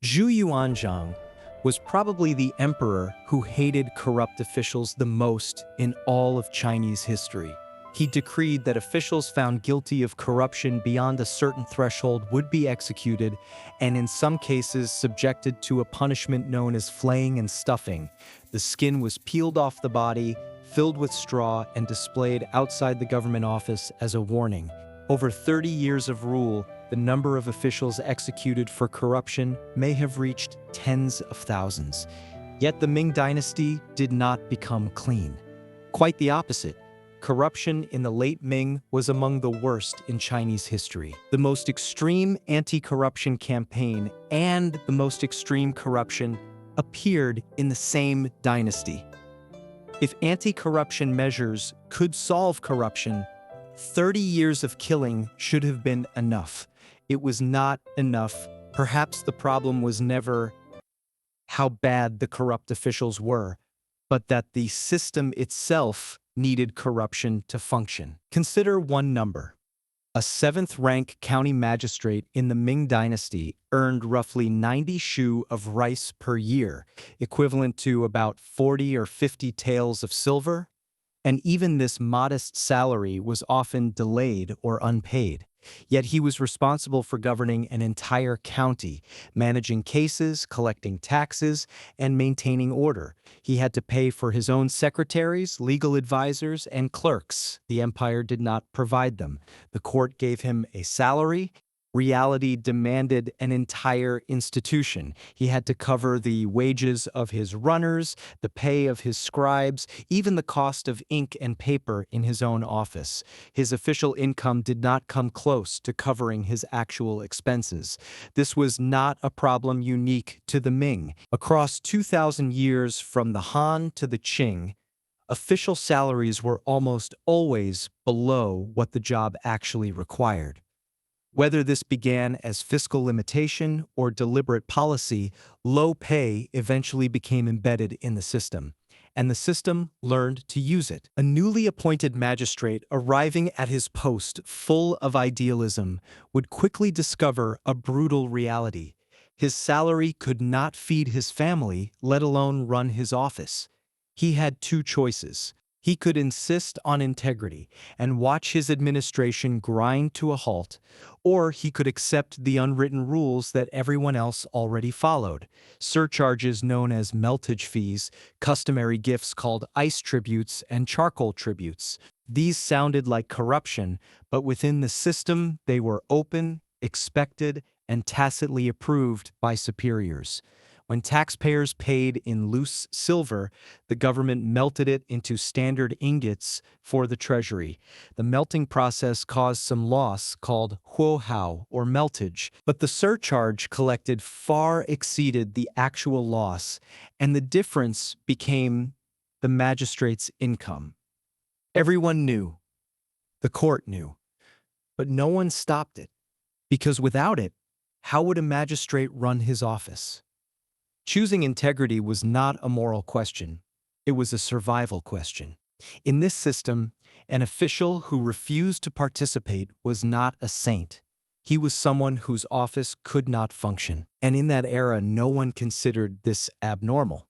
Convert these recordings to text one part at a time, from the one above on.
Zhu Yuanzhang was probably the emperor who hated corrupt officials the most in all of Chinese history. He decreed that officials found guilty of corruption beyond a certain threshold would be executed, and in some cases subjected to a punishment known as flaying and stuffing. The skin was peeled off the body, filled with straw, and displayed outside the government office as a warning. Over 30 years of rule, the number of officials executed for corruption may have reached tens of thousands. Yet the Ming dynasty did not become clean. Quite the opposite. Corruption in the late Ming was among the worst in Chinese history. The most extreme anti-corruption campaign and the most extreme corruption appeared in the same dynasty. If anti-corruption measures could solve corruption, 30 years of killing should have been enough. It was not enough. Perhaps the problem was never how bad the corrupt officials were, but that the system itself needed corruption to function. Consider one number. A seventh-rank county magistrate in the Ming dynasty earned roughly 90 shu of rice per year, equivalent to about 40 or 50 taels of silver. And even this modest salary was often delayed or unpaid. Yet he was responsible for governing an entire county, managing cases, collecting taxes, and maintaining order. He had to pay for his own secretaries, legal advisors, and clerks. The empire did not provide them. The court gave him a salary. Reality demanded an entire institution. He had to cover the wages of his runners, the pay of his scribes, even the cost of ink and paper in his own office. His official income did not come close to covering his actual expenses. This was not a problem unique to the Ming. Across 2,000 years from the Han to the Qing, official salaries were almost always below what the job actually required. Whether this began as fiscal limitation or deliberate policy, low pay eventually became embedded in the system, and the system learned to use it. A newly appointed magistrate arriving at his post full of idealism would quickly discover a brutal reality. His salary could not feed his family, let alone run his office. He had two choices. He could insist on integrity and watch his administration grind to a halt, or he could accept the unwritten rules that everyone else already followed. Surcharges known as meltage fees, customary gifts called ice tributes, and charcoal tributes. These sounded like corruption, but within the system they were open, expected, and tacitly approved by superiors. When taxpayers paid in loose silver, the government melted it into standard ingots for the treasury. The melting process caused some loss called huohao or meltage, but the surcharge collected far exceeded the actual loss, and the difference became the magistrate's income. Everyone knew. The court knew. But no one stopped it, because without it, how would a magistrate run his office? Choosing integrity was not a moral question. It was a survival question. In this system, an official who refused to participate was not a saint. He was someone whose office could not function. And in that era, no one considered this abnormal.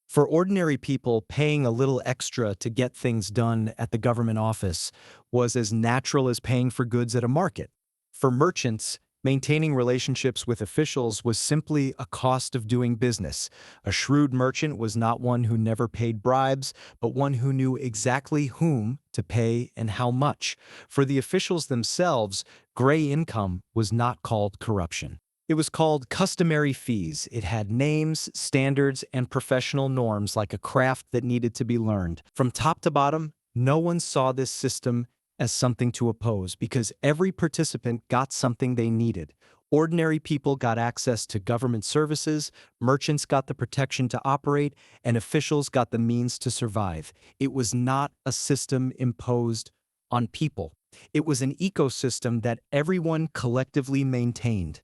For ordinary people, paying a little extra to get things done at the government office was as natural as paying for goods at a market. For merchants, maintaining relationships with officials was simply a cost of doing business. A shrewd merchant was not one who never paid bribes, but one who knew exactly whom to pay and how much. For the officials themselves, gray income was not called corruption. It was called customary fees. It had names, standards, and professional norms like a craft that needed to be learned. From top to bottom, no one saw this system as something to oppose because every participant got something they needed. Ordinary people got access to government services, merchants got the protection to operate, and officials got the means to survive. It was not a system imposed on people. It was an ecosystem that everyone collectively maintained.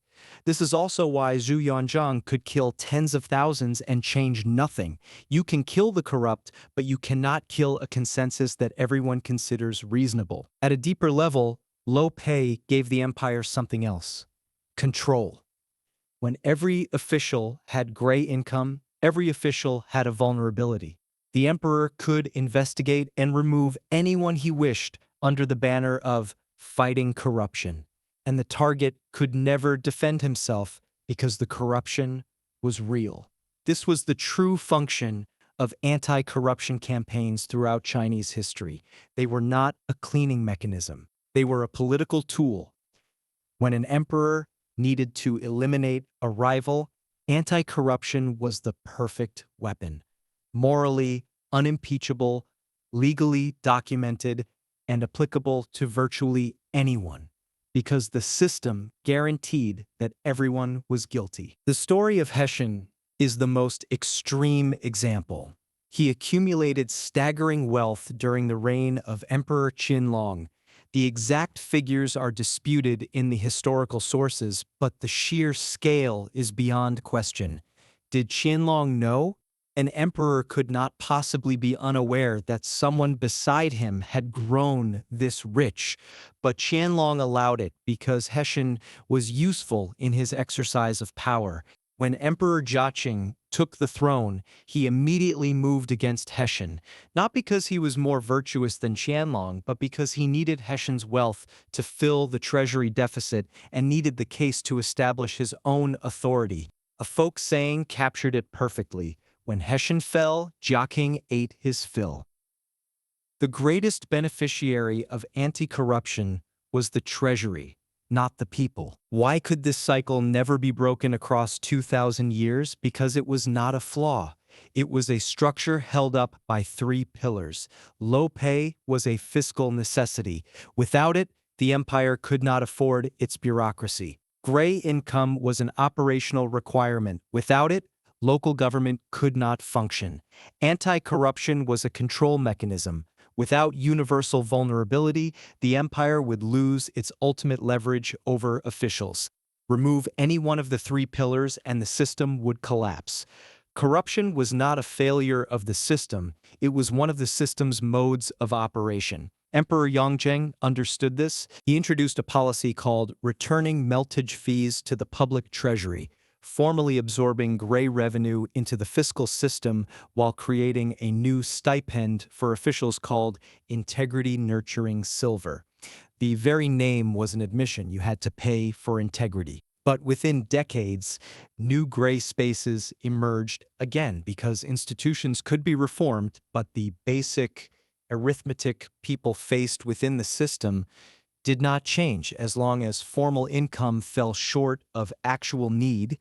This is also why Zhu Yuanzhang could kill tens of thousands and change nothing. You can kill the corrupt, but you cannot kill a consensus that everyone considers reasonable. At a deeper level, low pay gave the empire something else: control. When every official had gray income, every official had a vulnerability. The emperor could investigate and remove anyone he wished under the banner of fighting corruption, and the target could never defend himself because the corruption was real. This was the true function of anti-corruption campaigns throughout Chinese history. They were not a cleaning mechanism. They were a political tool. When an emperor needed to eliminate a rival, anti-corruption was the perfect weapon. Morally unimpeachable, legally documented, and applicable to virtually anyone, because the system guaranteed that everyone was guilty. The story of Hessian is the most extreme example. He accumulated staggering wealth during the reign of Emperor Qianlong. The exact figures are disputed in the historical sources, but the sheer scale is beyond question. Did Qianlong know? An emperor could not possibly be unaware that someone beside him had grown this rich, but Qianlong allowed it because Hessian was useful in his exercise of power. When Emperor Jiaqing took the throne, he immediately moved against Hessian, not because he was more virtuous than Qianlong, but because he needed Hessian's wealth to fill the treasury deficit and needed the case to establish his own authority. A folk saying captured it perfectly. When Hessian fell, Jiaqing ate his fill. The greatest beneficiary of anti-corruption was the treasury, not the people. Why could this cycle never be broken across 2,000 years? Because it was not a flaw. It was a structure held up by three pillars. Low pay was a fiscal necessity. Without it, the empire could not afford its bureaucracy. Gray income was an operational requirement. Without it, local government could not function. Anti-corruption was a control mechanism. Without universal vulnerability, the empire would lose its ultimate leverage over officials. Remove any one of the three pillars and the system would collapse. Corruption was not a failure of the system, it was one of the system's modes of operation. Emperor Yongzheng understood this. He introduced a policy called returning meltage fees to the public treasury, formally absorbing gray revenue into the fiscal system while creating a new stipend for officials called integrity nurturing silver. The very name was an admission. You had to pay for integrity. But within decades, new gray spaces emerged again because institutions could be reformed, but the basic arithmetic people faced within the system did not change. As long as formal income fell short of actual need,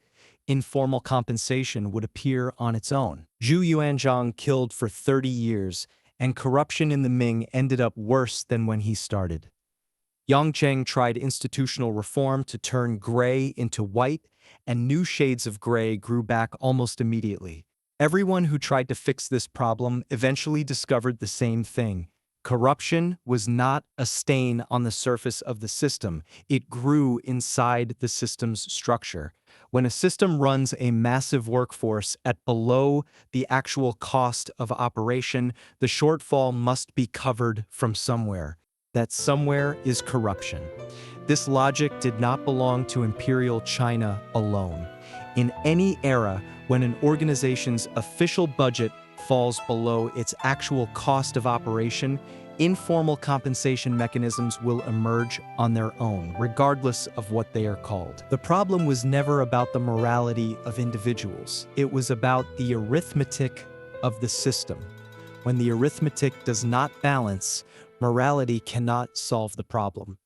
informal compensation would appear on its own. Zhu Yuanzhang killed for 30 years, and corruption in the Ming ended up worse than when he started. Yongzheng tried institutional reform to turn gray into white, and new shades of gray grew back almost immediately. Everyone who tried to fix this problem eventually discovered the same thing. Corruption was not a stain on the surface of the system. It grew inside the system's structure. When a system runs a massive workforce at below the actual cost of operation, the shortfall must be covered from somewhere. That somewhere is corruption. This logic did not belong to imperial China alone. In any era, when an organization's official budget falls below its actual cost of operation, informal compensation mechanisms will emerge on their own, regardless of what they are called. The problem was never about the morality of individuals. It was about the arithmetic of the system. When the arithmetic does not balance, morality cannot solve the problem.